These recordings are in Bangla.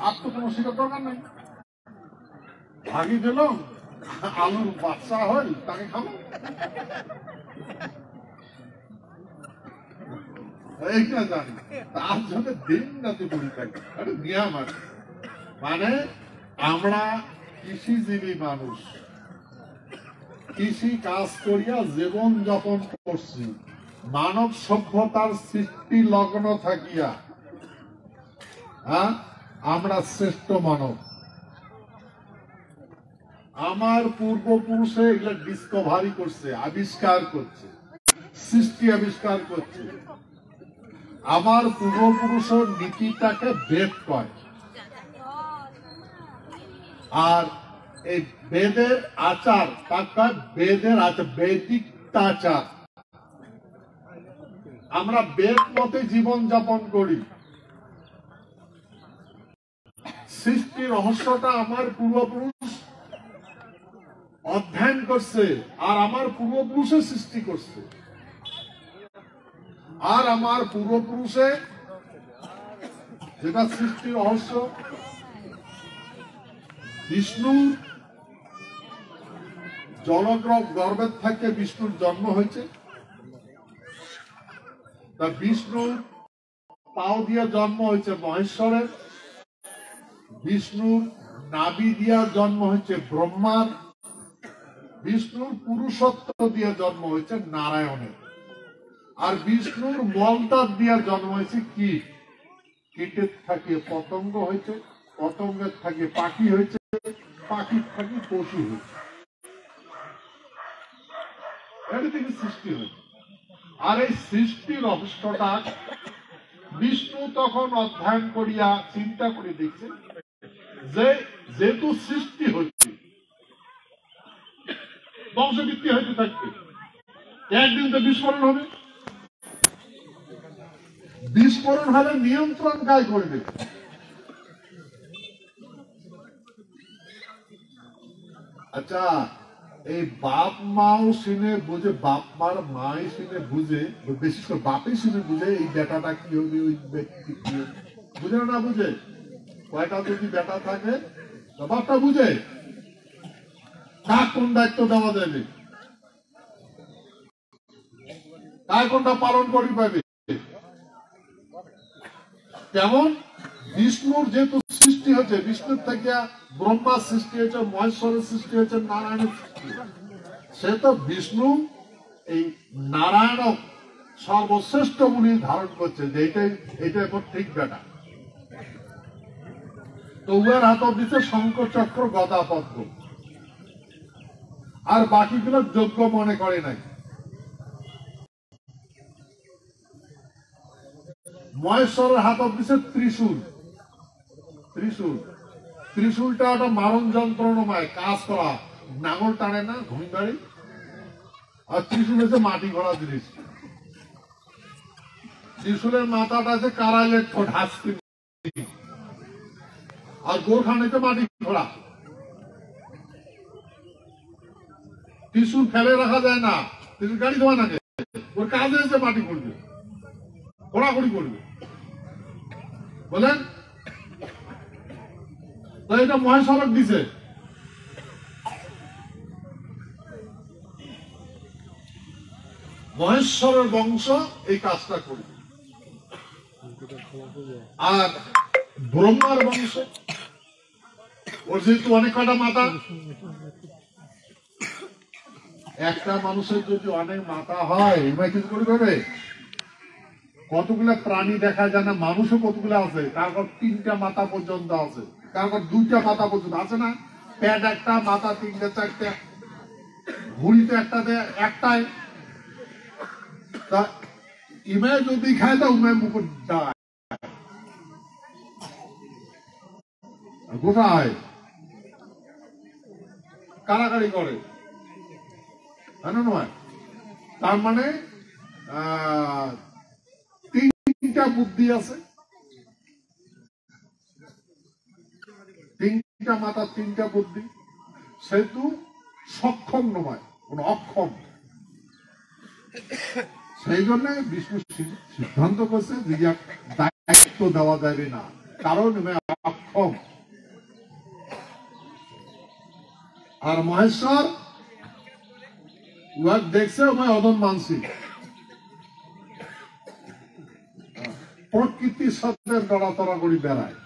আর তো কোনো শিকার দরকার নেই, ভাগি দিল আলুর বাচ্চা হয় তাকে খাবো, এইটা জানি। তার জন্য দিন রাতে পড়ি থাকি, নিয়ম আছে। মানে আমরা কৃষিজীবী মানুষ, কৃষি কাজ করিয়া জীবন যাপন করছি, মানব সভ্যতার সৃষ্টি লগ্ন থাকিয়া আমরা শ্রেষ্ঠ মানব। আমার পূর্বপুরুষে এগুলা ডিসকভারি করছে, আবিষ্কার করছে, সৃষ্টি আবিষ্কার করছে। আমার পূর্বপুরুষের নীতিটাকে বেদ কয়, আর এই বেদের আচার তাকে বেদের আচার, বৈদিক আচার। আমরা বেদ মতে জীবন যাপন করি। সৃষ্টি রহস্যটা আমার পূর্বপুরুষ অধ্যয়ন করছে, আর আমার পূর্বপুরুষে সৃষ্টি করছে। আর আমার পূর্বপুরুষে যেটা সৃষ্টি রহস্য, বিষ্ণু জলগর্ভের থেকে বিষ্ণুর জন্ম হয়েছে। তা বিষ্ণুর পাও দিয়ে জন্ম হয়েছে মহেশ্বরের, বিষ্ণুর নাভি দিয়া জন্ম হয়েছে ব্রহ্মার, বিষ্ণুর পুরুষত্ব দিয়ে জন্ম হয়েছে নারায়ণের, আর বিষ্ণুর মলদার দিয়ে জন্ম হয়েছে কীট, কীটের থাকে পতঙ্গ হয়েছে, পতঙ্গের থাকে পাখি হয়েছে, পাখির থাকে পশু হয়েছে। এটা থেকে সৃষ্টি হয়েছে। আর এই সৃষ্টি রহস্যটা বিষ্ণু তখন অধ্যয়ন করিয়া চিন্তা করে দেখছে যে যেহেতু সৃষ্টি হচ্ছে, বংশবৃদ্ধি হইতে থাকবে, একদিন তো বিস্ফোরণ হবে। বিস্ফোরণ হলে নিয়ন্ত্রণ কাজ করবে। আচ্ছা, এই বাপ মাও শুনে বুঝে, বাপ মার মাই শুনে বুঝে, বিশেষ করে বাপই শুনে বুঝে এই বেটাটা কি হবে, ওই ব্যক্তি কি হবে, বুঝে না বুঝে? কয়টা যদি বেটা থাকে বাপটা বুঝে কার কোন দায়িত্ব দেওয়া যাবে, কার কোনটা পালন করি পাবে। তেমন বিষ্ণুর যেহেতু সৃষ্টি হচ্ছে, বিষ্ণুর থেকে ব্রহ্মার সৃষ্টি হয়েছে, মহেশ্বরের সৃষ্টি হয়েছে, নারায়ণের সৃষ্টি, সে তো বিষ্ণু এই নারায়ণ সর্বশ্রেষ্ঠ বলে ধারণ করছে যে এইটাই ঠিক বেটা। তো উহার হাত দিচ্ছে শঙ্খ চক্র গদা পদ্ম, আর বাকিগুলো যোগ্য মনে করে নাই। মহেশ্বরের হাত দিচ্ছে ত্রিশূল। ত্রিশূল ত্রিশূলটা একটা মারণ যন্ত্রণাময়, কাজ করা, নাঙল টানে না ঘুম বাড়ি। আর ত্রিশূল হচ্ছে মাটি ঘোড়া জিনিস। ত্রিশূলের মাথাটা আছে কারাইলের হাসকি, আর গোরখানেতে মাটি ঘোড়া। ত্রিশূল ফেলে রাখা যায় না, ত্রিশূল গাড়ি দেওয়া নাকি, ওর কাজে এসে মাটি করবে, ঘোড়াঘড়ি করবে, বলেন? তো এটা মহেশ্বরক দিছে। মহেশ্বরের বংশ এই কাজটা করবে। আর ব্রহ্মার বংশ, ওর যেহেতু অনেক কটা মাথা, একটা মানুষের যদি অনেক মাথা হয় এবার কিছু করে দেবে। কতগুলা প্রাণী দেখা যায় না, মানুষও কতগুলো আছে, তারপর 3টা মাথা পর্যন্ত আছে, তারপর 2টা মাথা পর্যন্ত আছে না, পেট একটা, মাথা 3টে 4টে, ঘুড়িতে একটাই। তা ইমে যদি খায় তা উমে মুকুট দেয় কোথায় কারাকারি করে, নয়? তার মানে 3টা বুদ্ধি আছে, 3টা মাথা 3টা বুদ্ধি, সেহেতু সক্ষম নয়, কোন অক্ষম। সেই জন্য বিষ্ণু সিদ্ধান্ত করছে যে দায়িত্ব দেওয়া যাবে না, কারণ অক্ষম। আর মহেশ্বর উহাক দেখছে অদম মানসি, প্রকৃতির সাথে নড়াচড়া করে বেড়ায়।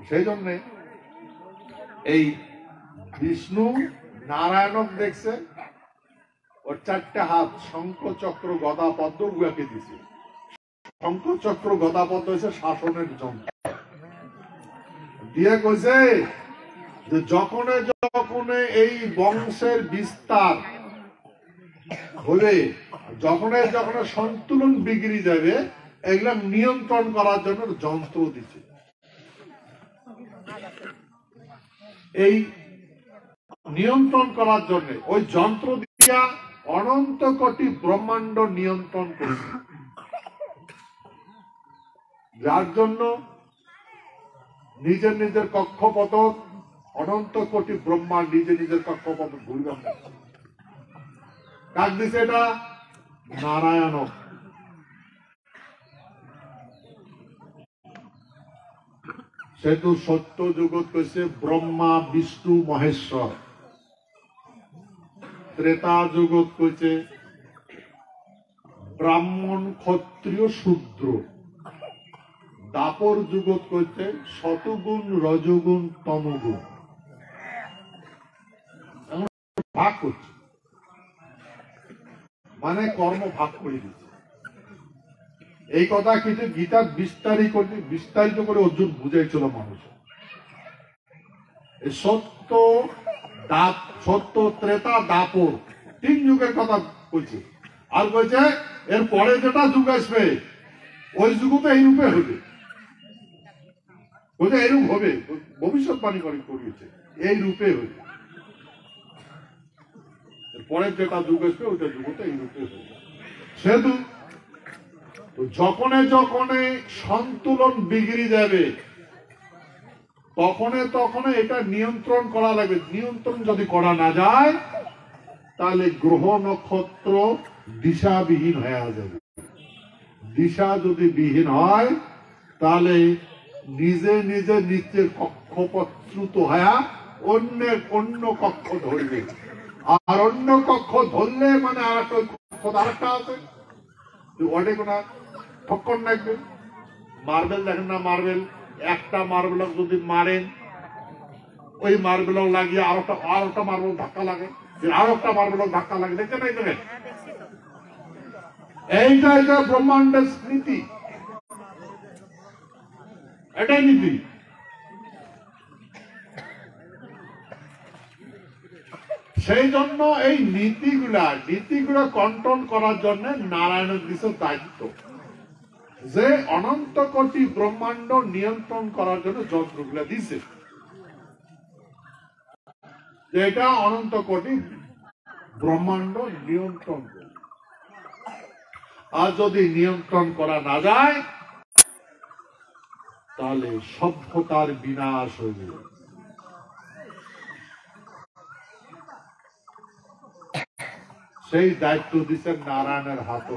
সেই জন্যে এই বিষ্ণু নারায়ণক দেখছে, ওর 4টে হাত, শঙ্খ চক্র গদা পদ্ম উহাকে দিছে। শঙ্খ চক্র গদা পদ্ম হয়েছে শাসনের যন্ত্র। দিয়ে কইছে যে যখনে যখনে এই বংশের বিস্তার হবে, যখনে যখনে সন্তুলন বিগড়ে যাবে, এগুলা নিয়ন্ত্রণ করার জন্য যন্ত্র দিচ্ছে। এই নিয়ন্ত্রণ করার জন্য ওই যন্ত্র দিয়া অনন্ত কোটি ব্রহ্মাণ্ড নিয়ন্ত্রণ করছে, যার জন্য নিজের নিজের কক্ষপথ, অনন্ত কোটি ব্রহ্মাণ্ড নিজের নিজের কক্ষপথ ঘুরবে। কাক দিছে এটা? নারায়ণ। সেতু সত্য জগৎ কইছে ব্রহ্মা বিষ্ণু মহেশ্বর। ত্রেতা জগৎ কইছে ব্রাহ্মণ ক্ষত্রিয় শূদ্র। দাপর জগৎ কইছে শতগুণ রজগুণ তমগুণ। ভাগ করছে, মানে কর্ম ভাগ করে দিচ্ছে। এই কথা কিন্তু গীতার বিস্তারিত করে অর্জুন বুঝাইছিল মানুষ। সত্য সত্য ত্রেতা দাপর 3 যুগের কথা বলছে। আর বলছে এর পরে যেটা যুগ আসবে ওই যুগ তো এই রূপে হবে, বলছে এইরূপ হবে, ভবিষ্যৎবাণী করিয়েছে এই রূপে হবে। পরের যেটা যুগ আসবে ওইটা যুগ তো এই রূপে হবে। সেহেতু যখনে যখনে সন্তুলন বিগড়ে যাবে, তখনে এটা নিয়ন্ত্রণ করা লাগবে। নিয়ন্ত্রণ যদি করা না যায়, তাহলে গ্রহ নক্ষত্র দিশাবিহীন হয়ে যাবে। দিশা যদি বিহীন হয়, তাহলে নিজে নিজে নিচের কক্ষপথচ্যুত হয়ে অন্য কক্ষ ধরবে। আর অন্য কক্ষ ধরলে মানে আরেকটা আছে, ওটা কোন ঠক্কর লাগবে। মার্বেল দেখেন না, মার্বেল একটা মার্বেল যদি মারেন, ওই মার্বেল লাগিয়ে আরেকটা মার্বেল ধাক্কা লাগে, আরেকটা মার্বেল ধাক্কা লাগে, দেখছেন এই দেখেন। এইটা ব্রহ্মাণ্ডের নীতি, এটাই নীতি। সেই জন্য এই নীতিগুলা কন্ট্রোল করার জন্য নারায়ণের দিছে দায়িত্ব, যে অনন্ত কোটি ব্রহ্মাণ্ড নিয়ন্ত্রণ করার জন্য যন্ত্রগুলা দিছে। এটা অনন্ত কোটি ব্রহ্মাণ্ড নিয়ন্ত্রণ করে। আর যদি নিয়ন্ত্রণ করা না যায়, তাহলে সভ্যতার বিনাশ হইবে। সেই দায়িত্ব দিচ্ছেন নারায়ণের হাত।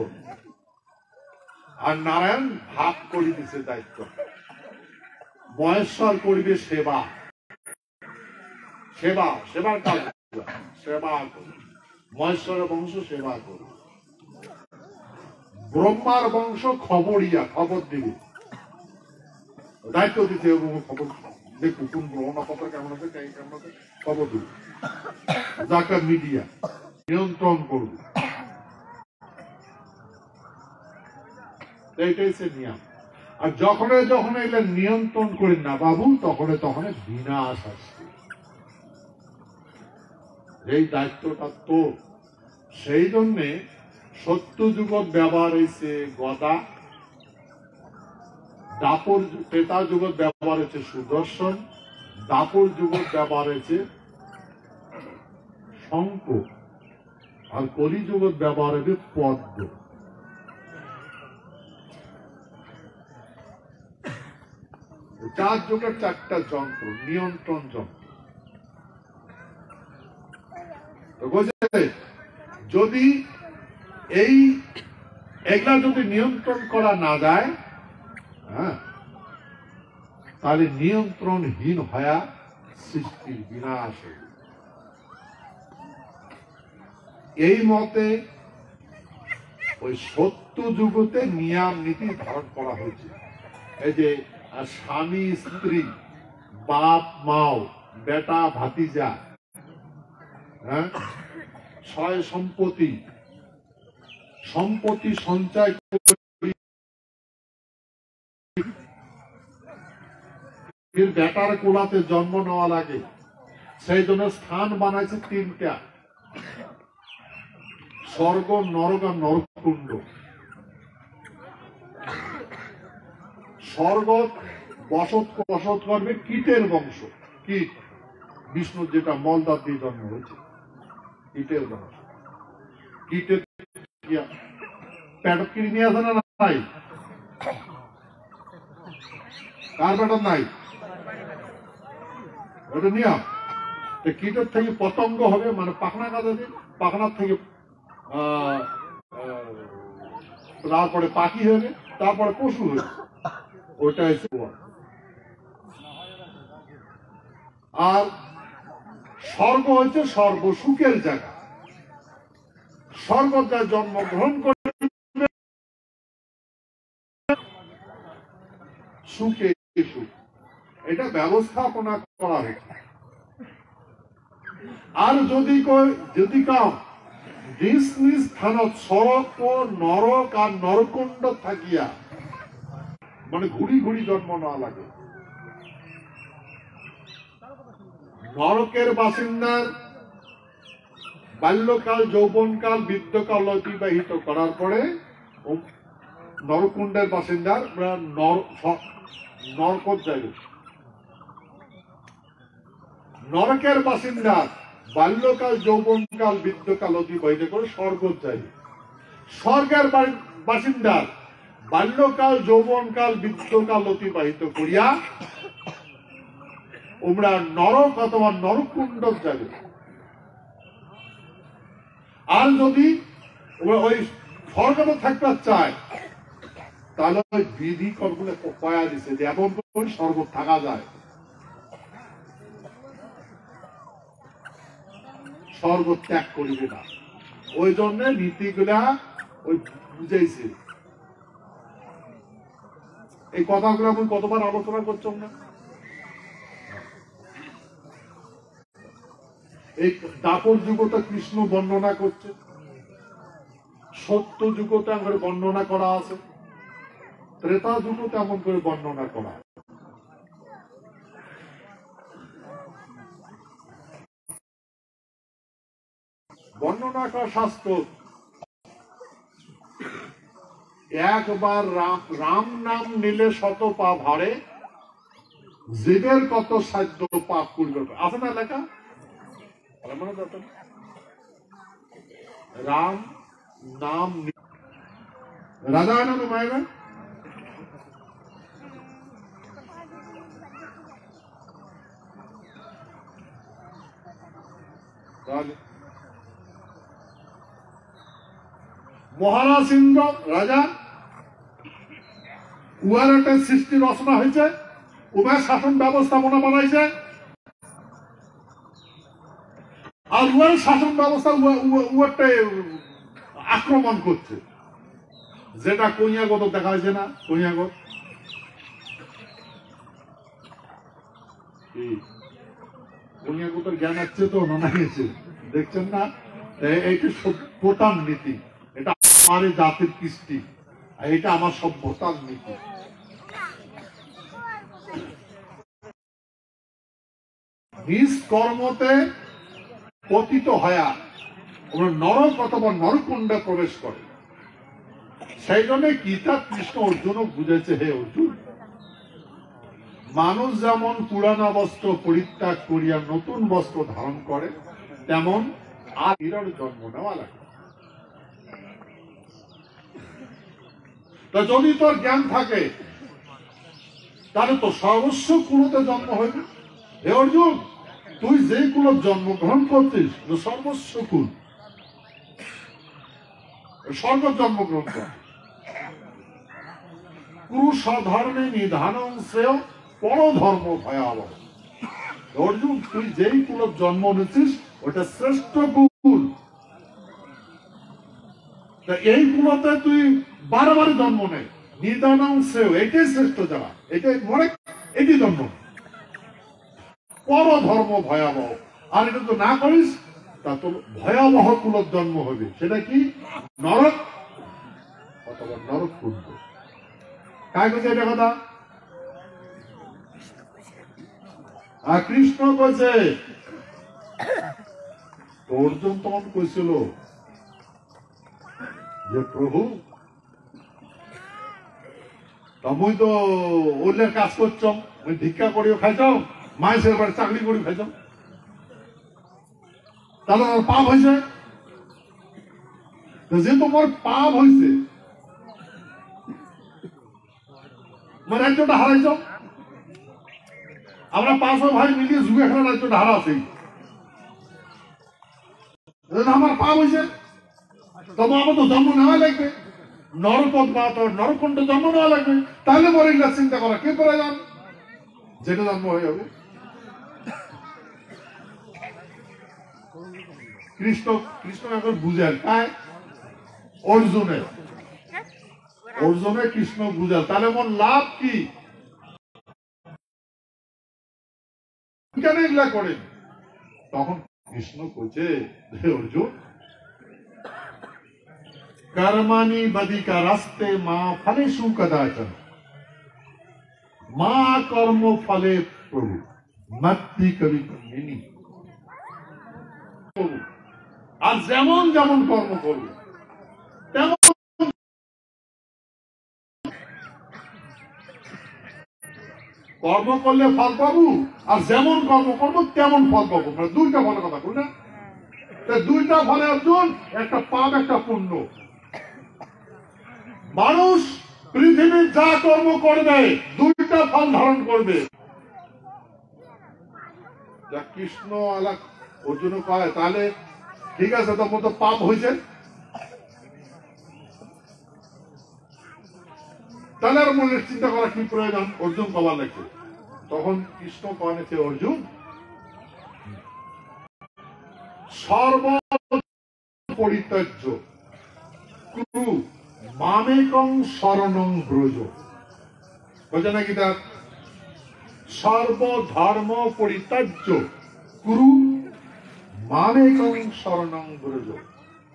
আর নারায়ণ ভাগ করে দিছে দায়িত্ব। মহেশ্বর করবে সেবা, সেবার কাজ, সেবা করবে। মহেশ্বরের বংশ সেবা করবে। ব্রহ্মার বংশ খবরিয়া, খবর দিবে, দায়িত্ব দিতে হবে। খবর দেখো কোন গ্রহ নক্ষত্র কেমন আছে, কেমন আছে, খবর দিবে। যাকে মিডিয়া নিয়ন্ত্রণ করবে, এইটাই সে নিয়ম। আর যখন এগুলো নিয়ন্ত্রণ করেন না বাবু, তখন বিনাশ আসছে। এই দায়িত্বটা তো, সেই জন্যে সত্য যুগত ব্যবহার হয়েছে গদা, দাপর ত্রেতা যুগত ব্যবহার হয়েছে সুদর্শন, দাপর যুগত ব্যবহার হয়েছে শঙ্খ, আর কলি যুগত ব্যবহার হবে পদ্ম। 4 যুগের 4টা যন্ত্র, নিয়ন্ত্রণ যন্ত্র। যদি এগুলা যদি নিয়ন্ত্রণ করা না যায়, হ্যাঁ, তাহলে নিয়ন্ত্রণহীন হয়া সৃষ্টির বিনাশ হবে। এই মতে ওই সত্য যুগতে নিয়ম নীতি ধারণ করা হয়েছে। এই যে স্বামী স্ত্রী, বাপ মাও, বেটা ভাতিজা, হ্যাঁ, সয় সম্পত্তি সঞ্চয় বেটার কোলাতে জন্ম নেওয়া লাগে, সেই জন্য স্থান বানাইছে তিনটা: স্বর্গ, নরক আর নরকুণ্ড। স্বর্গ বসত করবে কীটের বংশ, কীট, বিষ্ণুর যেটা মলদার দিয়ে জন্ম হয়েছে, কীটের বংশ। কীটের প্যাটত কিনে নিয়ে আসে না? নাই? কার প্যাটত নাই? ওটা নিয়ম। কীটের থেকে পতঙ্গ হবে, মানে পাখনা কাজে দিন, পাখনার থেকে তারপরে পাখি হবে, তারপরে পশু হবে। ওইটা হচ্ছে। আর স্বর্গ হচ্ছে সর্বসুখের জায়গা। স্বর্গ যা জন্মগ্রহণ করে সুখে সুখ, এটা ব্যবস্থাপনা করা হয়েছে। আর যদি কাউ নিজ নিজ স্থানত স্বর্গ, নরক আর নরকুণ্ড থাকিয়া, মানে ঘুরি ঘুরি জন্ম না লাগে। নরকের বাসিন্দার বাল্যকাল, যৌবনকাল, বৃদ্ধকাল অতিবাহিত করার পরে নরকুণ্ডের বাসিন্দার নরক যাইবে। নরকের বাসিন্দার বাল্যকাল, যৌবনকাল, বৃদ্ধকাল অতিবাহিত করে স্বর্গ যাইবে। স্বর্গের বাসিন্দার বাল্যকাল, যৌবনকাল, বৃদ্ধকাল অতিবাহিত করিয়া ওমরা নরক অথবা নরকুণ্ড যাবে। আর যদি ওই স্বর্গতে থাকতে চায়, তাহলে ওই বিধি কর্মগুলো কয়া দিছে যে এমন করে স্বর্গ থাকা যায়, স্বর্গ ত্যাগ করিবে না। ওই জন্য নীতিগুলা ওই বুঝাইছে। এই কথাগুলো আমি কতবার আলোচনা করছিলাম না? এই দাপর যুগটা কৃষ্ণ বর্ণনা করছে, সত্য যুগতে এমন বর্ণনা করা আছে, ত্রেতা যুগতে এমন করে বর্ণনা করা। বর্ণনা করা শাস্ত্র। একবার রাম নাম নিলে শত পাপ হারে, জীবের কত সাধ্য পাপ করবে। আছে না লেখা? রাম নাম রাজা না তো মায়েরা মহারাজ ইন্দ্র রাজা, উহার একটা সৃষ্টি রচনা হয়েছে, উহার শাসন ব্যবস্থাপনা বানাইছে। আর উহার শাসন ব্যবস্থা উহারটাই আক্রমণ করছে, যেটা কইয়াগত দেখা হয়েছে না? কইয়াগত কইয়াগতের জ্ঞান আছে তো না গেছে, দেখছেন না? এইটা সভ্যতার নীতি, এটা আমার জাতির কৃষ্টি, এটা আমার সভ্যতার নীতি। নিজ কর্মতে পতিত হয়া নরক অথবা নরকুণ্ডে প্রবেশ করে। সেই জন্য গীতা কৃষ্ণ অর্জুনও বুঝেছে, হে অর্জুন, মানুষ যেমন পুরানা বস্ত্র পরিত্যাগ করিয়া নতুন বস্ত্র ধারণ করে, তেমন আর হীরার জন্ম নেওয়া লাগে। যদি তোর জ্ঞান থাকে, তাহলে তো সর্বস্ব কুলতে জন্ম হইবে। হে অর্জুন, তুই যে কুল জন্মগ্রহণ করছিস, সর্বস্ব কুল। স্বর্গ জন্মগ্রন্থ। কুরু স্বধর্মে নিধানং শ্রেয় পরধর্ম ভয়াবহ। অর্জুন, তুই যেই কুল জন্ম নিচ্ছিস ওটা শ্রেষ্ঠ কুল। এই কুলতে তুই বারবার জন্ম নেই, নিদানং শ্রেয়, এটাই শ্রেষ্ঠ জায়গা, এটাই মনে, এটি জন্ম। পরধর্ম ভয়াবহ, আর এটা তো না করিস তা তোর ভয়াবহ কুলের জন্ম হবে। সেটা কি? নরক অথবা নরক কুণ্ড। কাই কইছে এটা কথা? আর কৃষ্ণ কইছে। অর্জুন তখন কইছিল যে প্রভু, তুমি তো অন্যের কাজ করছ, ভিক্ষা করিও খাইছ, মাইসের বাড়ি চাকরি করি খাইছ, তাহলে আমার পাপ হয়েছে। যে তোমার পাপ হয়েছে, রাজ্যটা হারাইছ। আমরা 5 ভাই মিলিয়ে যুগে খেলা রাজ্যটা হারাছি, আমার পাপ হয়েছে। তবে আমার তো জন্ম নেওয়া লাগবে, নরপদ বা নরকুণ্ড জন্ম নেওয়া লাগবে। তাহলে পরে এগুলা চিন্তা করা কে করে যান, যেটা জন্ম হয়ে যাবে। কৃষ্ণ কৃষ্ণ এখন বুঝেন, তাই অর্জুনে কৃষ্ণ বুঝেন। তাহলে মন লাভ কি? কেন এগুলা করেন? তখন কৃষ্ণ বলছে, হে অর্জুন, कर्माणि बधिकारस्ते मा फलेषु कदाचन मा कर्म फले प्रभु मत्ति कवि कमिनी। আর যেমন যেমন কর্ম করবে তেমন কর্ম করলে ফল পাবো, আর যেমন কর্ম করবো তেমন ফল পাবো। দুইটা ফলের কথা বলি না, দুইটা ফলে অর্জুন, একটা পাপ একটা পুণ্য। মানুষ পৃথিবীর যা কর্ম করবে দুইটা ফল ধারণ করবে। যা কৃষ্ণ আলাপ অর্জুন কয়, তাহলে ঠিক আছে, তোমার তো পাপ হয়েছে, তাহলে আর মনের চিন্তা করা কি প্রয়োজন? অর্জুন কবার লাগছে। তখন কৃষ্ণ কয়েছে, অর্জুন সর্ব পরিত্যাজ্য কুরু মামেকং শরণং ব্রজ। বোঝে নাকি? তার সর্বধর্ম পরিত্যাজ্য কুরু মামেকং শরণং ব্রজ,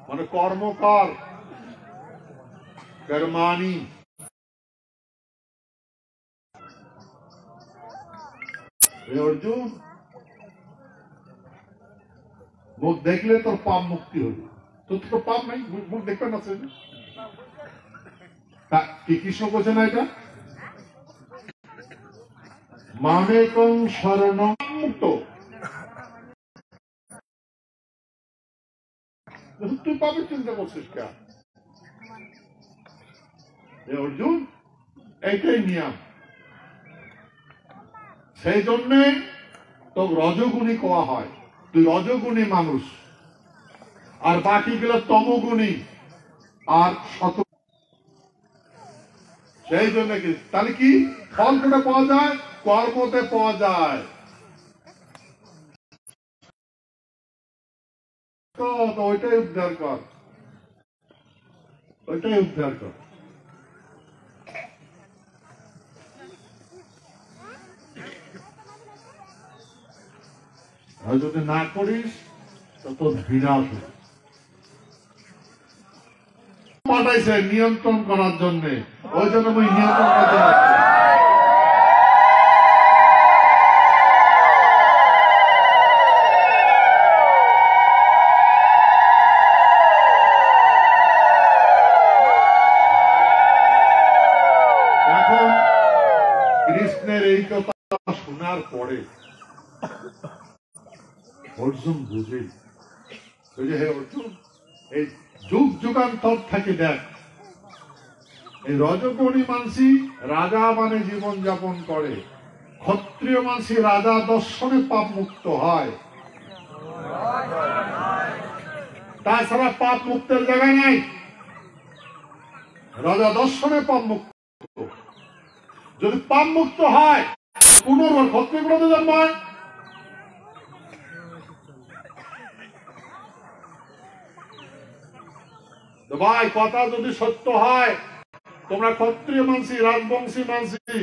মানে কর্ম কর, কর্মাণি। অর্জুন, মুখ দেখলে তোর পাপ মুক্তি হবে। তোর তো পাপ নাই, মুখ দেখবে না। কি কৃষ্ণ বলছে না এটা? মামেকং শরণং মুক্ত। তুই পাপের চিন্তা করছিস কেন? অর্জুন, এইটাই নিয়ম। সেই জন্যে তো রজগুণী কোয়া হয়, তুই রজগুণী মানুষ, আর বাকি গুলো তমগুণী আর শত। সেই জন্য কি, তাহলে কি ফল কোটা পাওয়া যায়? কর্মতে পাওয়া যায়। তো ওইটাই উদ্ধার কর, ওইটাই উদ্ধার কর। আর যদি না করিস তো তোর বিনাশ হবে। পাঠাইছে নিয়ন্ত্রণ করার জন্য, ওই জন্য ওই নিয়ন্ত্রণ করতে পারছি। এখন কৃষ্ণের এই কথা শোনার পরে অর্জুন বুঝে, হে অর্জুন, এই যুগ যুগান্তর থেকে দেখ, এই রজগুণী মানসি রাজা মানে জীবন যাপন করে, ক্ষত্রিয় মানসি রাজা দর্শনে পাপ মুক্ত হয়, তাছাড়া পাপ মুক্তের জায়গা নাই। রাজা দর্শনে পাপ মুক্ত। যদি পাপ মুক্ত হয় পুনর্বার ক্ষত্রিয়গুলোতে জন্মায়। ভাই কথা যদি সত্য হয়, তোমরা ক্ষত্রিয় মানসি, রাজবংশী মানসি,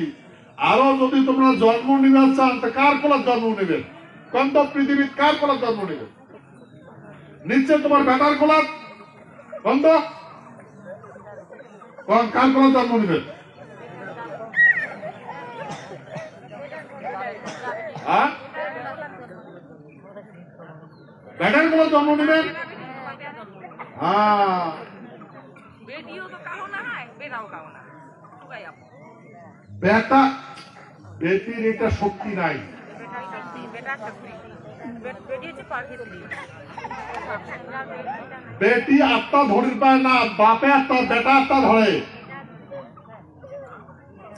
আরো যদি তোমরা জন্ম নিতে চান, তা কার কোলার জন্ম নেবেন? কন্ত পৃথিবীর কার কোলার জন্ম নেবেন? নিশ্চয় তোমার বেটার কোলার। কন্ত কার কোলার জন্ম নেবেন? বেটার কোলার জন্ম নেবেন। হ্যাঁ, বেটা বেটির এটা শক্তি নাই। বেটি আত্মা ধরির পায় না, বাপে আত্মা, বেটা আত্মা ধরে।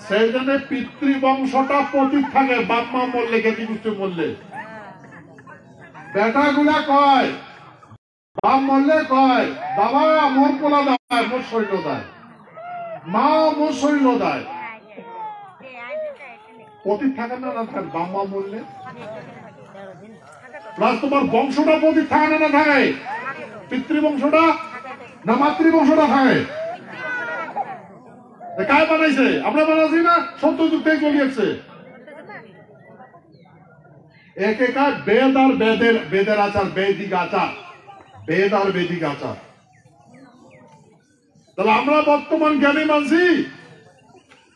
সেই জন্য পিতৃবংশটা পতিত থাকে, বাপ মা মরলে, গেতি গুষ্টি মরলে। বেটা গুলা কয়, বাপ মরলে কয়, বাবা মোর কোলা দেয়, মোর শৈল দেয়, মা মোর শৈল দেয়। পতিত থাকে না, না থাকে বাপ মা মরলে। প্লাস তোমার বংশটা পতিত থাকে না, না থাকে? পিতৃবংশটা না মাতৃবংশটা থাকে? কায় বানাইছে? আমরা বানাইছি না? সত্যযুগ থেকে চলিয়েছে। একেকা বেদ আর বেদের আচার, বৈদিক আচার, বেদ আর বৈদিক আচার। তাহলে আমরা বর্তমান জ্ঞানী মানছি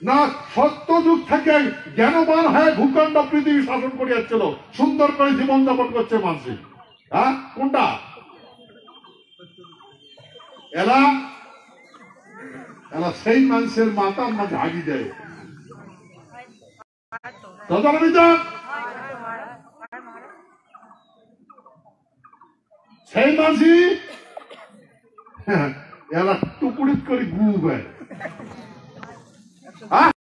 না সত্যযুগ থেকে জ্ঞানবান হয়ে ভূখণ্ড পৃথিবী শাসন করিয়াছিল, সুন্দর করে জীবনযাপন করছে মানছি? হ্যাঁ, কোনটা? এলা এলা সেই মানুষের মাথার মাঝে হাগি দেয়। সেই মাঝি এলা টুকুরিত করে গু